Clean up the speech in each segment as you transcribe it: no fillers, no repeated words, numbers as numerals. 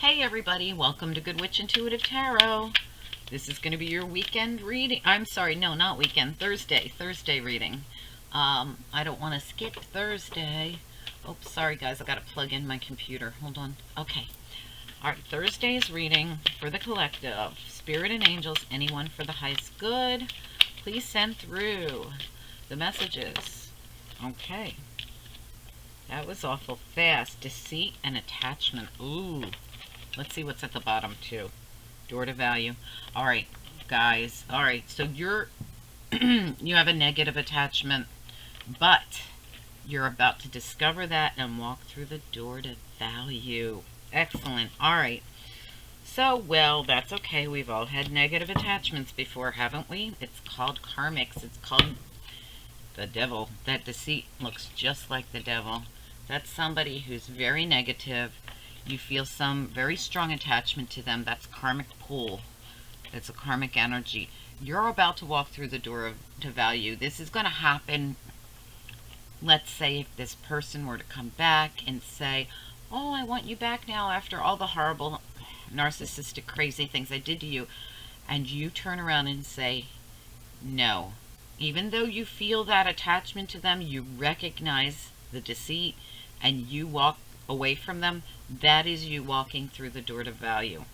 Hey everybody, welcome to Good Witch Intuitive Tarot. This is going to be your weekend reading. I'm sorry, no, not weekend, Thursday reading. I don't want to skip Thursday. Oh, sorry guys, I got to plug in my computer. Hold on. Okay. All right, Thursday's reading for the collective. Spirit and angels, anyone for the highest good, please send through the messages. Okay. That was awful fast. Deceit and attachment. Ooh. Let's see what's at the bottom too. Door to value. All right, guys. All right, so you have a negative attachment, but you're about to discover that and walk through the door to value. Excellent. All right. So, well, that's okay. We've all had negative attachments before, haven't we? It's called karmics. It's called the devil. That deceit looks just like the devil. That's somebody who's very negative. You feel some very strong attachment to them. That's karmic pull. It's a karmic energy. You're about to walk through the door to value. This is going to happen. Let's say if this person were to come back and say, oh, I want you back now after all the horrible narcissistic crazy things I did to you. And you turn around and say, no. Even though you feel that attachment to them, you recognize the deceit and you walk away from them. That is you walking through the door to value.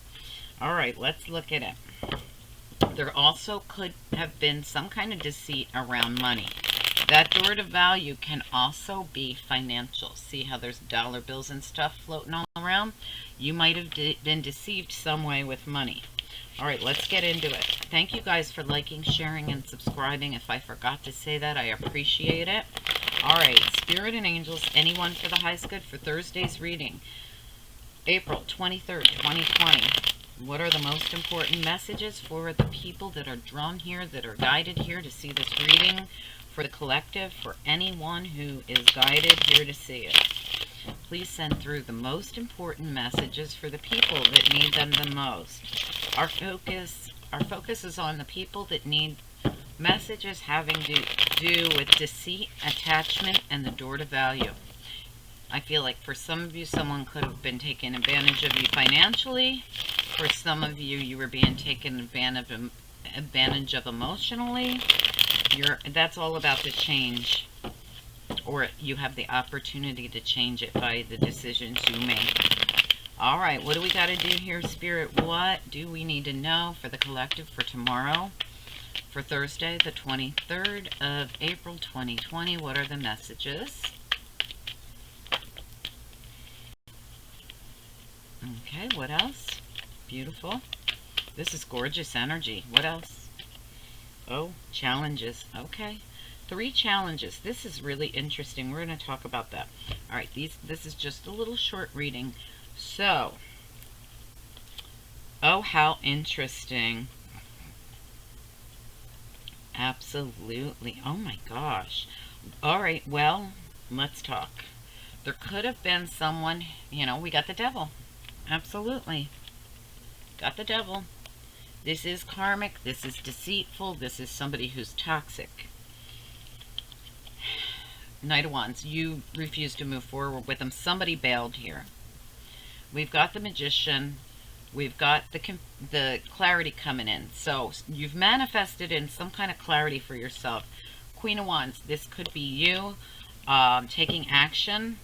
All right, let's look at it. There also could have been some kind of deceit around money. That door to value can also be financial. See how there's dollar bills and stuff floating all around? You might have been deceived some way with money. All right, let's get into it. Thank you guys for liking, sharing, and subscribing. If I forgot to say that, I appreciate it. All right, Spirit and Angels, anyone for the highest good for Thursday's reading. April 23rd, 2020. What are the most important messages for the people that are drawn here, that are guided here to see this reading? For the collective, for anyone who is guided here to see it. Please send through the most important messages for the people that need them the most. Our focus is on the people that need messages having to do with deceit, attachment, and the door to value. I feel like for some of you, someone could have been taking advantage of you financially. For some of you, you were being taken advantage of emotionally. That's all about to change, or you have the opportunity to change it by the decisions you make. All right, what do we got to do here, Spirit? What do we need to know for the collective for tomorrow, for Thursday, the 23rd of April, 2020? What are the messages? Okay, what else? Beautiful. This is gorgeous energy. What else? Oh, challenges. Okay. 3 challenges. This is really interesting. We're going to talk about that. All right, this is just a little short reading. So, oh, how interesting. Absolutely. Oh my gosh. All right, well, let's talk. There could have been someone, we got the devil. Absolutely. Got the devil. This is karmic. This is deceitful. This is somebody who's toxic. Knight of Wands. You refuse to move forward with them. Somebody bailed here. We've got the Magician. We've got the clarity coming in. So you've manifested in some kind of clarity for yourself. Queen of Wands. This could be you taking action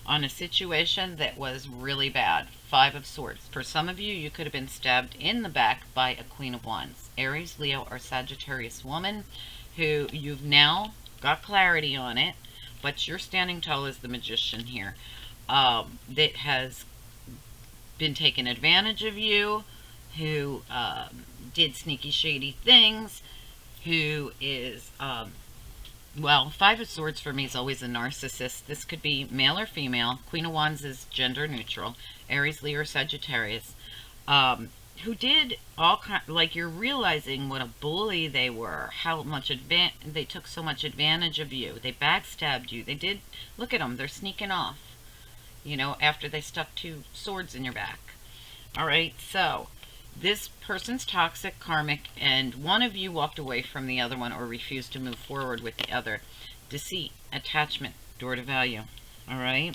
on a situation that was really bad. 5 of Swords. For some of you, you could have been stabbed in the back by a Queen of Wands. Aries, Leo, or Sagittarius woman who you've now got clarity on it, but you're standing tall as the Magician here. That has been taking advantage of you, who did sneaky, shady things, who is... well, 5 of Swords for me is always a narcissist. This could be male or female. Queen of Wands is gender neutral. Aries, Leo, or Sagittarius. Who did all kind, like, you're realizing what a bully they were. How much they took so much advantage of you. They backstabbed you. They did. Look at them. They're sneaking off. After they stuck 2 swords in your back. All right. So this person's toxic, karmic, and one of you walked away from the other one or refused to move forward with the other. Deceit, attachment, door to value. All right.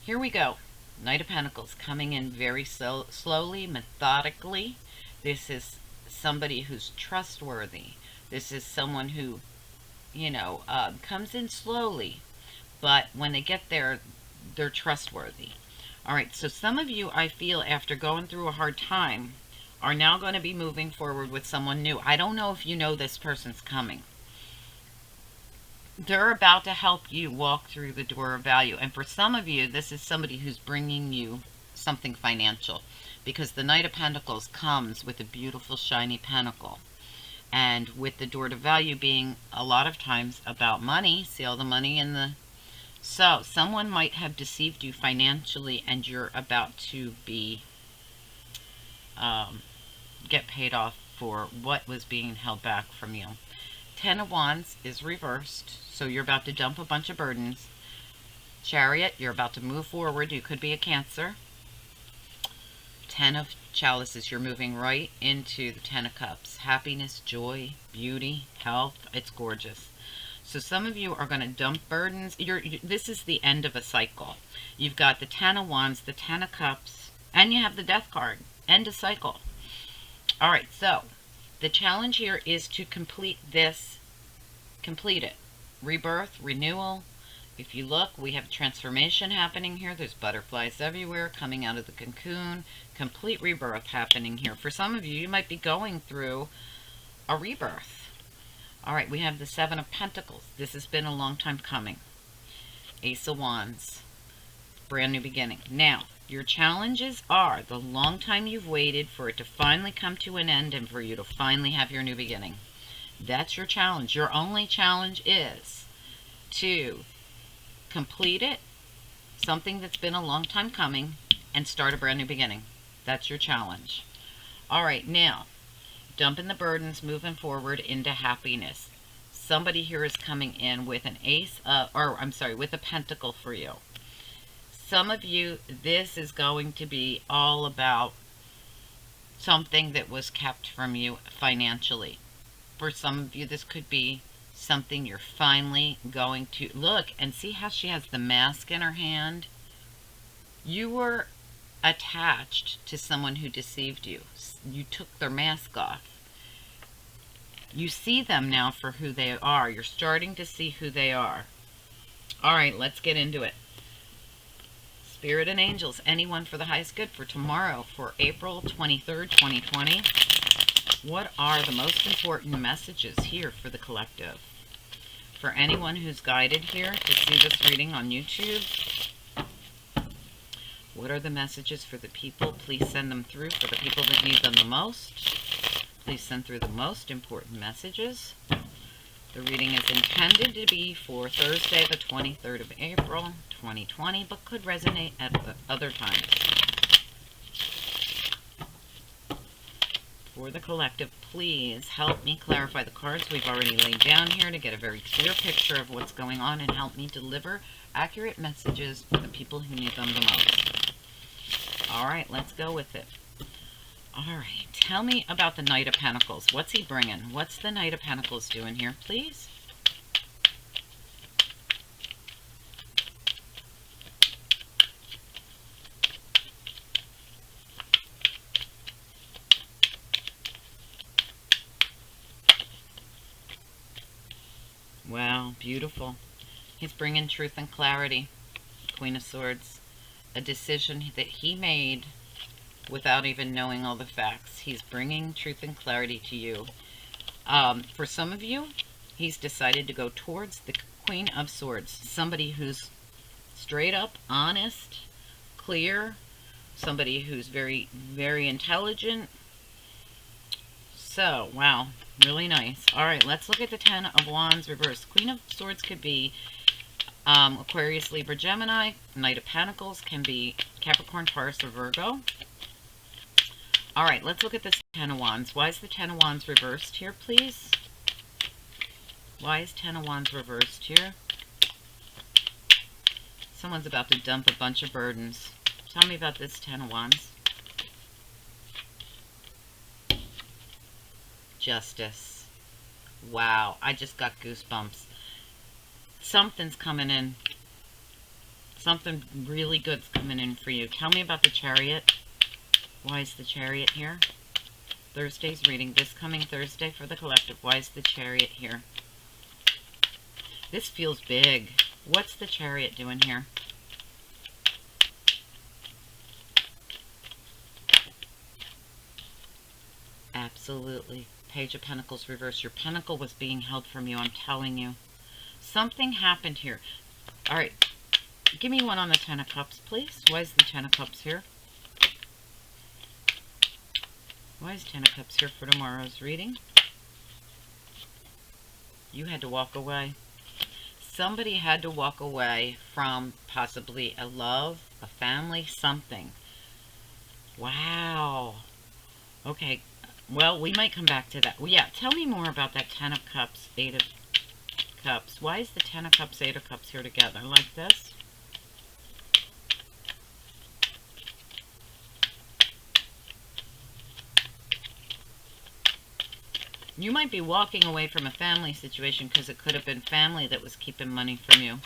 Here we go. Knight of Pentacles coming in very slowly, methodically. This is somebody who's trustworthy. This is someone who, comes in slowly, but when they get there, they're trustworthy. All right, so some of you, I feel, after going through a hard time, are now going to be moving forward with someone new. I don't know if you know this person's coming. They're about to help you walk through the door of value. And for some of you, this is somebody who's bringing you something financial, because the Knight of Pentacles comes with a beautiful shiny pentacle. And with the door to value being a lot of times about money, see all the money in the... So someone might have deceived you financially, and you're about to be get paid off for what was being held back from you. Ten of Wands is reversed, so you're about to dump a bunch of burdens. Chariot, you're about to move forward. You could be a Cancer. Ten of Chalices, you're moving right into the Ten of Cups. Happiness, joy, beauty, health. It's gorgeous. So some of you are going to dump burdens. This is the end of a cycle. You've got the Ten of Wands, the Ten of Cups, and you have the Death card. End of cycle. All right, so the challenge here is to complete this. Complete it. Rebirth, renewal. If you look, we have transformation happening here. There's butterflies everywhere coming out of the cocoon. Complete rebirth happening here. For some of you, you might be going through a rebirth. All right, we have the Seven of Pentacles. This has been a long time coming. Ace of Wands. Brand new beginning. Now, your challenges are the long time you've waited for it to finally come to an end and for you to finally have your new beginning. That's your challenge. Your only challenge is to complete it, something that's been a long time coming, and start a brand new beginning. That's your challenge. All right, now, dumping the burdens, moving forward into happiness. Somebody here is coming in with an with a pentacle for you. Some of you, this is going to be all about something that was kept from you financially. For some of you, this could be something you're finally going to look and see how she has the mask in her hand. You were attached to someone who deceived you. You took their mask off. You see them now for who they are. You're starting to see who they are. All right, let's get into it. Spirit and angels, anyone for the highest good for tomorrow, for April 23rd, 2020. What are the most important messages here for the collective? For anyone who's guided here to see this reading on YouTube, what are the messages for the people? Please send them through for the people that need them the most. Please send through the most important messages. The reading is intended to be for Thursday, the 23rd of April, 2020, but could resonate at other times. For the collective, please help me clarify the cards we've already laid down here to get a very clear picture of what's going on and help me deliver accurate messages for the people who need them the most. All right, let's go with it. All right, tell me about the Knight of Pentacles. What's he bringing? What's the Knight of Pentacles doing here, please? Wow, beautiful. He's bringing truth and clarity. Queen of Swords. A decision that he made without even knowing all the facts. He's bringing truth and clarity to you. For some of you, he's decided to go towards the Queen of Swords. Somebody who's straight up, honest, clear. Somebody who's very, very intelligent. So, wow, really nice. All right, let's look at the Ten of Wands reversed. Queen of Swords could be Aquarius, Libra, Gemini. Knight of Pentacles can be Capricorn, Taurus, or Virgo. All right, let's look at this Ten of Wands. Why is the Ten of Wands reversed here, please? Why is Ten of Wands reversed here? Someone's about to dump a bunch of burdens. Tell me about this Ten of Wands. Justice. Wow, I just got goosebumps. Something's coming in. Something really good's coming in for you. Tell me about the Chariot. Why is the Chariot here? Thursday's reading, this coming Thursday for the collective. Why is the Chariot here? This feels big. What's the Chariot doing here? Absolutely. Page of Pentacles reverse. Your pentacle was being held from you, I'm telling you. Something happened here. All right. Give me one on the Ten of Cups, please. Why is the Ten of Cups here? Why is Ten of Cups here for tomorrow's reading? You had to walk away. Somebody had to walk away from possibly a love, a family, something. Wow. Okay. Well, we might come back to that. Well, yeah, tell me more about that Ten of Cups, Eight of Cups. Why is the Ten of Cups, Eight of Cups here together like this? You might be walking away from a family situation because it could have been family that was keeping money from you.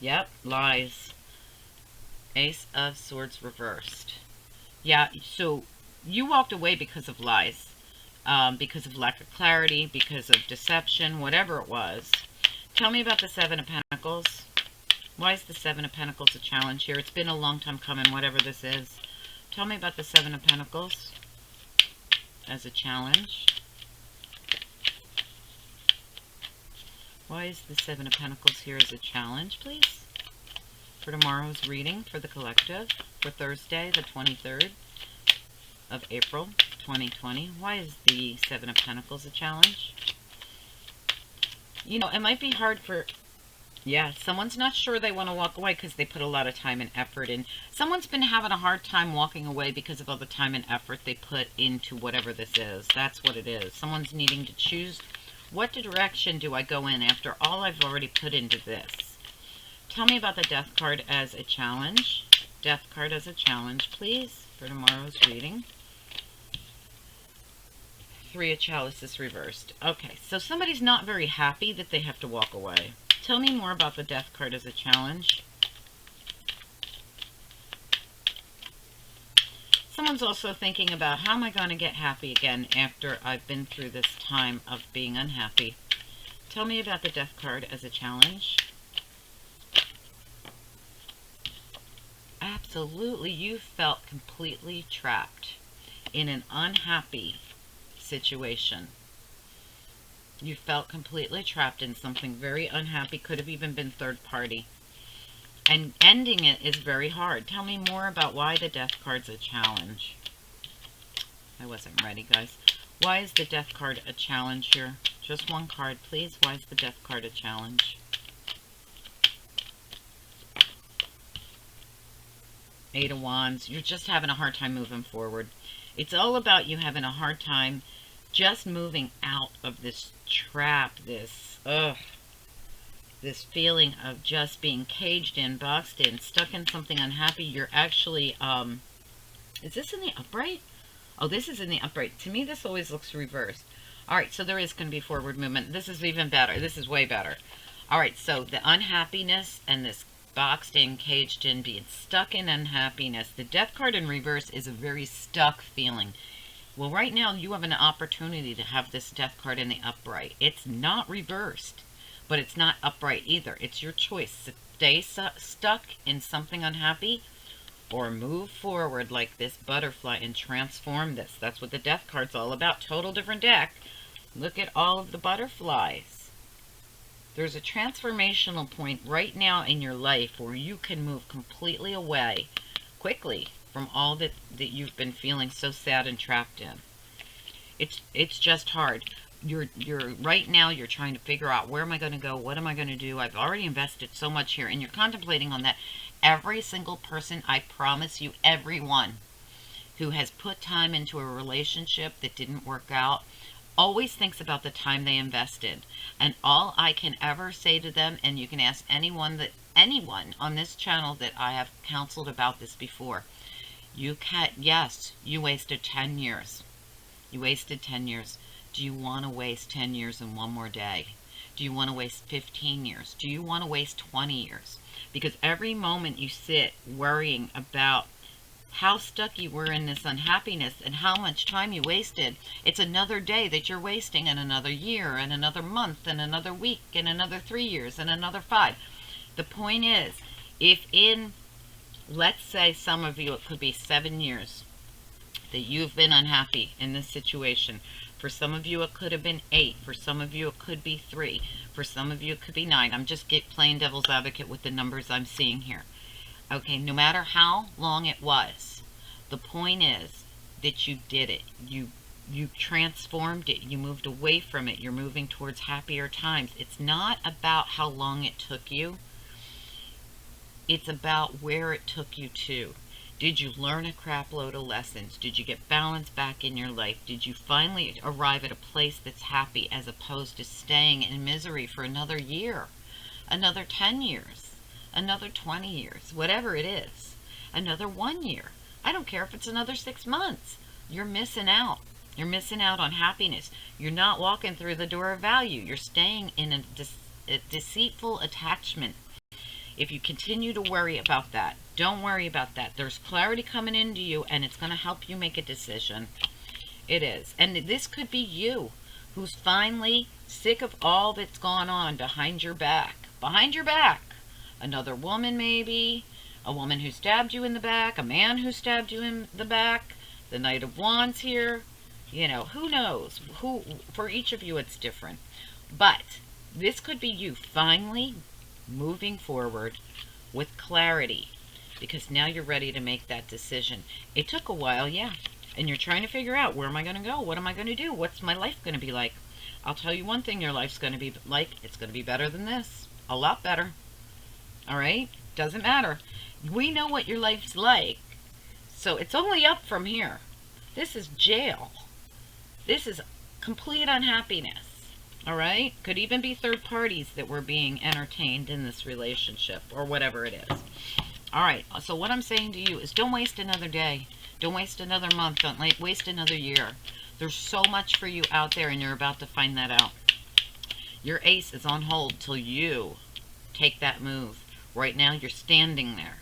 Yep, lies. Ace of Swords reversed. Yeah, so you walked away because of lies, because of lack of clarity, because of deception, whatever it was. Tell me about the Seven of Pentacles. Why is the Seven of Pentacles a challenge here? It's been a long time coming, whatever this is. Tell me about the Seven of Pentacles as a challenge. Why is the Seven of Pentacles here as a challenge, please? For tomorrow's reading for the collective, for Thursday, the 23rd of April, 2020. Why is the Seven of Pentacles a challenge? You know, it might be hard for... Yeah, someone's not sure they want to walk away because they put a lot of time and effort in. Someone's been having a hard time walking away because of all the time and effort they put into whatever this is. That's what it is. Someone's needing to choose, what direction do I go in after all I've already put into this? Tell me about the Death card as a challenge. Death card as a challenge, please, for tomorrow's reading. Three of Chalices reversed. Okay, so somebody's not very happy that they have to walk away. Tell me more about the Death card as a challenge. Someone's also thinking about, how am I going to get happy again after I've been through this time of being unhappy? Tell me about the Death card as a challenge. Absolutely, you felt completely trapped in an unhappy situation. You felt completely trapped in something very unhappy, could have even been third party. And ending it is very hard. Tell me more about why the Death card's a challenge. I wasn't ready, guys. Why is the Death card a challenge here? Just one card, please. Why is the Death card a challenge? Eight of Wands. You're just having a hard time moving forward. It's all about you having a hard time just moving out of this trap, this feeling of just being caged in, boxed in, stuck in something unhappy. You're actually, is this in the upright? Oh, this is in the upright. To me, this always looks reversed. All right, so there is going to be forward movement. This is even better. This is way better. All right, so the unhappiness and this boxed in, caged in, being stuck in unhappiness. The Death card in reverse is a very stuck feeling. Well, right now, you have an opportunity to have this Death card in the upright. It's not reversed, but it's not upright either. It's your choice. Stay stuck in something unhappy, or move forward like this butterfly and transform this. That's what the Death card's all about. Total different deck. Look at all of the butterflies. There's a transformational point right now in your life where you can move completely away, quickly, from all that you've been feeling so sad and trapped in. It's just hard. You're right now you're trying to figure out, where am I going to go? What am I going to do? I've already invested so much here, and you're contemplating on that. Every single person, I promise you, everyone who has put time into a relationship that didn't work out always thinks about the time they invested. And all I can ever say to them, and you can ask anyone on this channel that I have counseled about this before, yes, you wasted 10 years. You wasted 10 years. Do you want to waste 10 years in one more day? Do you want to waste 15 years? Do you want to waste 20 years? Because every moment you sit worrying about how stuck you were in this unhappiness and how much time you wasted, it's another day that you're wasting, and another year, and another month, and another week, and another 3 years, and another 5. The point is, if in, let's say some of you, it could be 7 years that you've been unhappy in this situation. For some of you, it could have been 8. For some of you, it could be 3. For some of you, it could be 9. I'm just playing devil's advocate with the numbers I'm seeing here. Okay, no matter how long it was, the point is that you did it. You transformed it. You moved away from it. You're moving towards happier times. It's not about how long it took you. It's about where it took you to. Did you learn a crap load of lessons? Did you get balance back in your life? Did you finally arrive at a place that's happy, as opposed to staying in misery for another year, another 10 years, another 20 years, whatever it is, another 1 year? I don't care if it's another 6 months. You're missing out. You're missing out on happiness. You're not walking through the door of value. You're staying in a deceitful attachment. If you continue to worry about that, don't worry about that. There's clarity coming into you, and it's going to help you make a decision. It is. And this could be you, who's finally sick of all that's gone on behind your back. Behind your back. Another woman, maybe. A woman who stabbed you in the back. A man who stabbed you in the back. The Knight of Wands here. You know, who knows? For each of you, it's different. But this could be you finally moving forward with clarity, because now you're ready to make that decision. It took a while, yeah, and you're trying to figure out, where am I going to go? What am I going to do? What's my life going to be like? I'll tell you one thing your life's going to be like. It's going to be better than this. A lot better. All right? Doesn't matter. We know what your life's like, so it's only up from here. This is jail. This is complete unhappiness. All right? Could even be third parties that were being entertained in this relationship, or whatever it is. All right. So what I'm saying to you is, don't waste another day. Don't waste another month. Don't waste another year. There's so much for you out there, and you're about to find that out. Your ace is on hold till you take that move. Right now, you're standing there.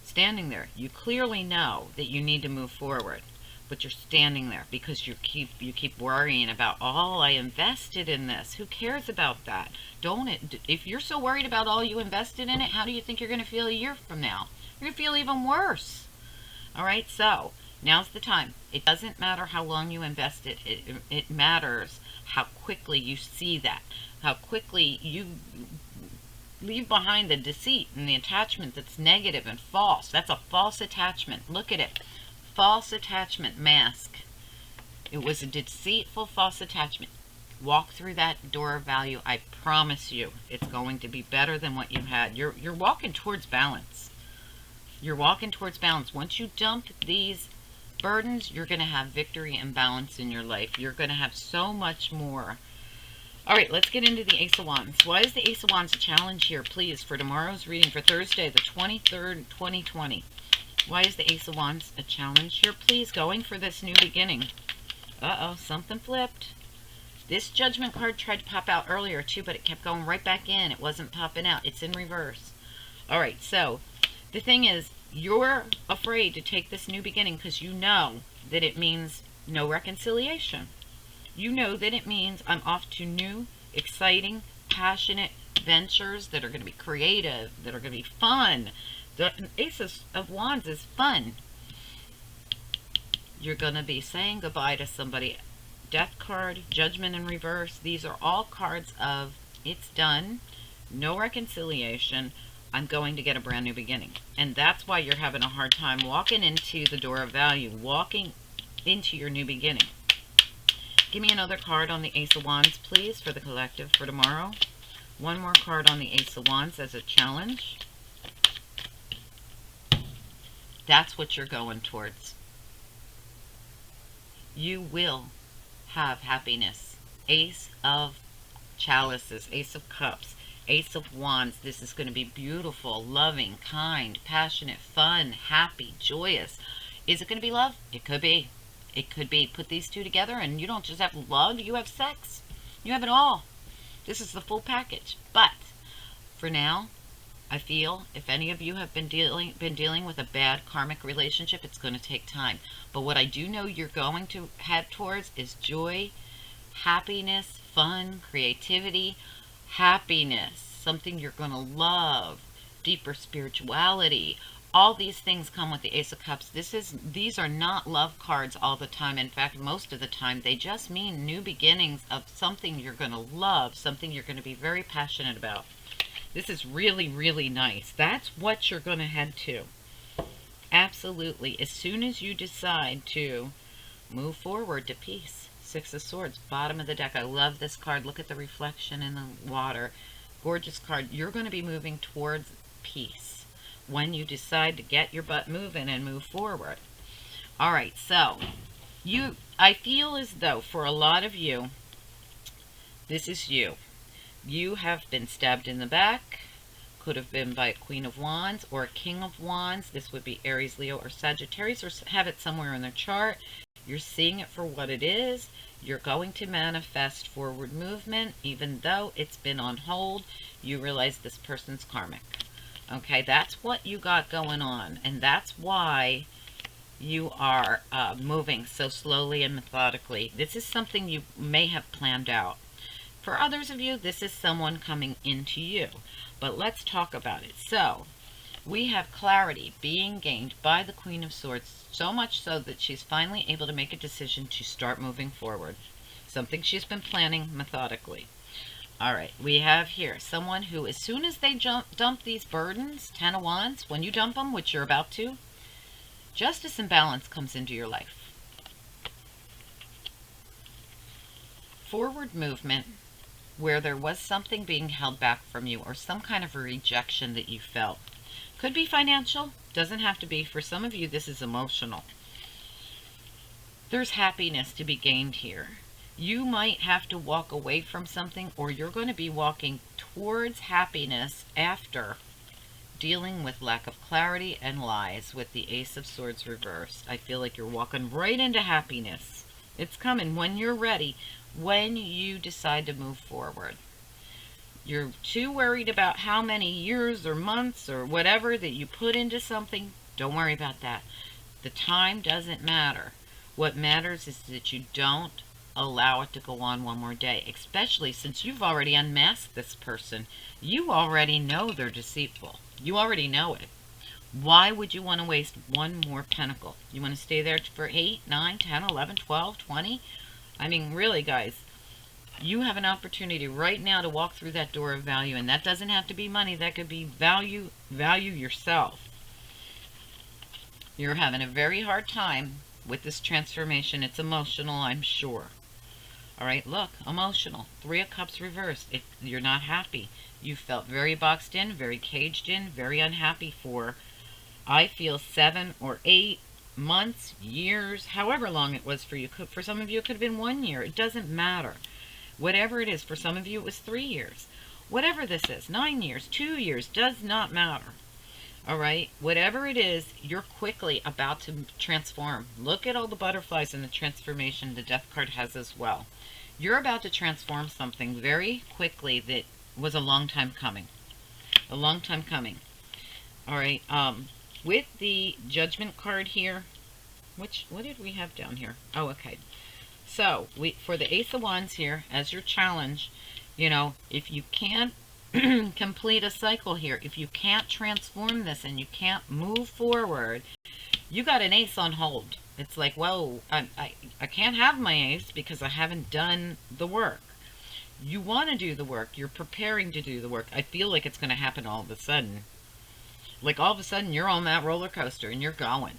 Standing there. You clearly know that you need to move forward. But you're standing there because you keep worrying about, oh, I invested in this. Who cares about that? Don't it? If you're so worried about all you invested in it, how do you think you're going to feel a year from now? You're going to feel even worse. All right, so now's the time. It doesn't matter how long you invested. It matters how quickly you see that. How quickly you leave behind the deceit and the attachment that's negative and false. That's a false attachment. Look at it. False attachment mask. It was a deceitful false attachment. Walk through that door of value. I promise you, it's going to be better than what you had. You're walking towards balance. You're walking towards balance. Once you dump these burdens, you're going to have victory and balance in your life. You're going to have so much more. All right, let's get into the Ace of Wands. Why is the Ace of Wands a challenge here, please, for tomorrow's reading for Thursday, the 23rd, 2020? Why is the Ace of Wands a challenge here, please, going for this new beginning? Uh-oh, something flipped. This Judgment card tried to pop out earlier, too, but it kept going right back in. It wasn't popping out. It's in reverse. All right, so the thing is, you're afraid to take this new beginning because you know that it means no reconciliation. You know that it means I'm off to new, exciting, passionate ventures that are going to be creative, that are going to be fun. The Ace of Wands is fun. You're going to be saying goodbye to somebody. Death card, Judgment in reverse. These are all cards of it's done, no reconciliation. I'm going to get a brand new beginning. And that's why you're having a hard time walking into the door of value, walking into your new beginning. Give me another card on the Ace of Wands, please, for the collective for tomorrow. One more card on the Ace of Wands as a challenge. That's what you're going towards. You will have happiness. Ace of Chalices, Ace of Cups, Ace of Wands. This is going to be beautiful, loving, kind, passionate, fun, happy, joyous. Is it going to be love? It could be. It could be. Put these two together and you don't just have love, you have sex. You have it all. This is the full package. But for now, I feel if any of you have been dealing with a bad karmic relationship, it's going to take time. But what I do know you're going to head towards is joy, happiness, fun, creativity, happiness, something you're going to love, deeper spirituality. All these things come with the Ace of Cups. These are not love cards all the time. In fact, most of the time, they just mean new beginnings of something you're going to love, something you're going to be very passionate about. This is really, really nice. That's what you're going to head to. Absolutely. As soon as you decide to move forward to peace. Six of Swords, bottom of the deck. I love this card. Look at the reflection in the water. Gorgeous card. You're going to be moving towards peace when you decide to get your butt moving and move forward. All right, so I feel as though for a lot of you, this is you. You have been stabbed in the back. Could have been by a Queen of Wands or a King of Wands. This would be Aries, Leo, or Sagittarius, or have it somewhere in their chart. You're seeing it for what it is. You're going to manifest forward movement, even though it's been on hold. You realize this person's karmic. Okay, that's what you got going on. And that's why you are moving so slowly and methodically. This is something you may have planned out. For others of you, this is someone coming into you. But let's talk about it. So, we have clarity being gained by the Queen of Swords, so much so that she's finally able to make a decision to start moving forward. Something she's been planning methodically. All right, we have here someone who, as soon as they dump these burdens, 10 of Wands, when you dump them, which you're about to, justice and balance comes into your life. Forward movement, where there was something being held back from you or some kind of a rejection that you felt. Could be financial, doesn't have to be. For some of you, this is emotional. There's happiness to be gained here. You might have to walk away from something, or you're going to be walking towards happiness after dealing with lack of clarity and lies with the Ace of Swords reversed. I feel like you're walking right into happiness. It's coming when you're ready. When you decide to move forward. You're too worried about how many years or months or whatever that you put into something. Don't worry about that. The time doesn't matter. What matters is that you don't allow it to go on one more day, especially since you've already unmasked this person. You already know they're deceitful. You already know it. Why would you want to waste one more pentacle? You want to stay there for 8, 9, 10, 11, 12, 20? I mean, really, guys, you have an opportunity right now to walk through that door of value, and that doesn't have to be money. That could be value yourself. You're having a very hard time with this transformation. It's emotional, I'm sure. All right, look, emotional. 3 of Cups reversed. If you're not happy, you felt very boxed in, very caged in, very unhappy for, I feel, 7 or 8 months, years, however long it was for you. For some of you, it could have been 1 year. It doesn't matter. Whatever it is, for some of you, it was 3 years. Whatever this is, 9 years, 2 years, does not matter. All right? Whatever it is, you're quickly about to transform. Look at all the butterflies in the transformation the Death card has as well. You're about to transform something very quickly that was a long time coming. A long time coming. All right? With the Judgment card here, what did we have down here? Oh, okay. So, for the Ace of Wands here, as your challenge, you know, if you can't complete a cycle here, if you can't transform this and you can't move forward, you got an ace on hold. It's like, whoa, I can't have my ace because I haven't done the work. You want to do the work. You're preparing to do the work. I feel like it's going to happen all of a sudden. Like all of a sudden you're on that roller coaster and you're going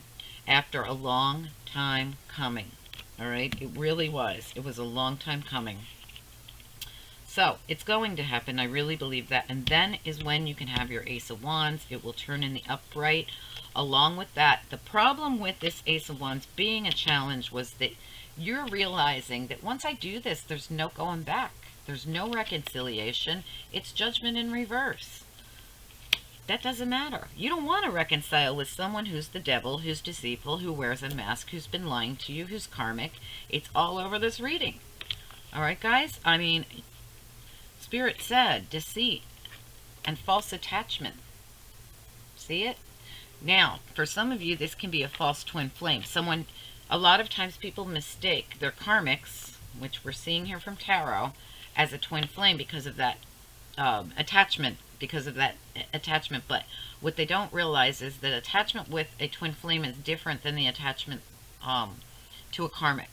after a long time coming. All right. It really was. It was a long time coming. So it's going to happen. I really believe that. And then is when you can have your Ace of Wands. It will turn in the upright. Along with that, the problem with this Ace of Wands being a challenge was that you're realizing that once I do this, there's no going back. There's no reconciliation. It's judgment in reverse. That doesn't matter. You don't want to reconcile with someone who's the devil, who's deceitful, who wears a mask, who's been lying to you, who's karmic. It's all over this reading. All right, guys? I mean, Spirit said deceit and false attachment. See it? Now, for some of you, this can be a false twin flame. A lot of times people mistake their karmics, which we're seeing here from tarot, as a twin flame because of that attachment, but what they don't realize is that attachment with a twin flame is different than the attachment to a karmic.